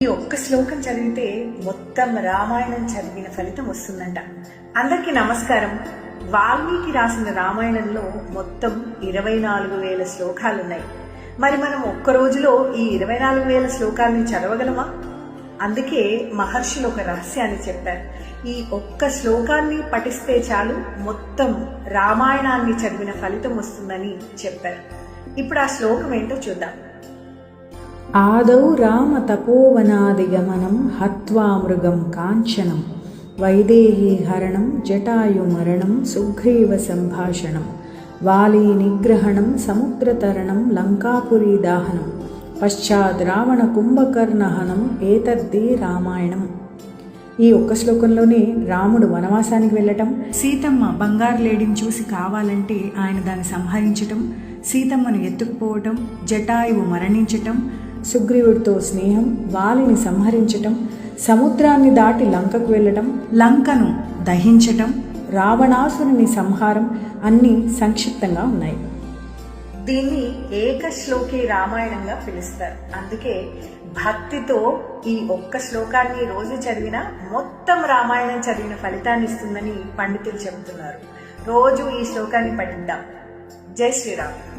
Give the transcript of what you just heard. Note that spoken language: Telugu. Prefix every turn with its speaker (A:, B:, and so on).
A: ఈ ఒక్క శ్లోకం చదివితే మొత్తం రామాయణం చదివిన ఫలితం వస్తుందంట. అందరికీ నమస్కారం. వాల్మీకి రాసిన రామాయణంలో మొత్తం 24,000 శ్లోకాలున్నాయి. మరి మనం ఒక్క రోజులో ఈ 24,000 శ్లోకాలని చదవగలమా? అందుకే మహర్షులు ఒక రహస్యాన్ని చెప్పారు. ఈ ఒక్క శ్లోకాన్ని పఠిస్తే చాలు మొత్తం రామాయణాన్ని చదివిన ఫలితం వస్తుందని చెప్పారు. ఇప్పుడు ఆ శ్లోకం ఏంటో చూద్దాం.
B: ఆదౌ రామ తపోవనాదిగమనం హత్వా మృగం కాంచనం వైదేహీ హరణం జటాయు మరణం సుగ్రీవ సంభాషణం వాలీ నిగ్రహణం సముద్రతరణం లంకాపురీ దాహనం పశ్చాద్ రావణ కుంభకర్ణహనం ఏతద్ది రామాయణం. ఈ ఒక్క శ్లోకంలోనే రాముడు వనవాసానికి వెళ్ళటం, సీతమ్మ బంగారు లేడిని చూసి కావాలంటే ఆయన దాన్ని సంహరించటం, సీతమ్మను ఎత్తుకుపోవటం, జటాయువు మరణించటం, సుగ్రీవుడితో స్నేహం, వాలిని సంహరించటం, సముద్రాన్ని దాటి లంకకు వెళ్ళటం, లంకను దహించటం, రావణాసురుని సంహారం అన్నీ సంక్షిప్తంగా ఉన్నాయి.
A: దీన్ని ఏకశ్లోకి రామాయణంగా పిలుస్తారు. అందుకే భక్తితో ఈ ఒక్క శ్లోకాన్ని రోజు చదివినా మొత్తం రామాయణం చదివిన ఫలితాన్ని ఇస్తుందని పండితులు చెబుతున్నారు. రోజు ఈ శ్లోకాన్ని పఠిద్దాం. జై శ్రీరామ్.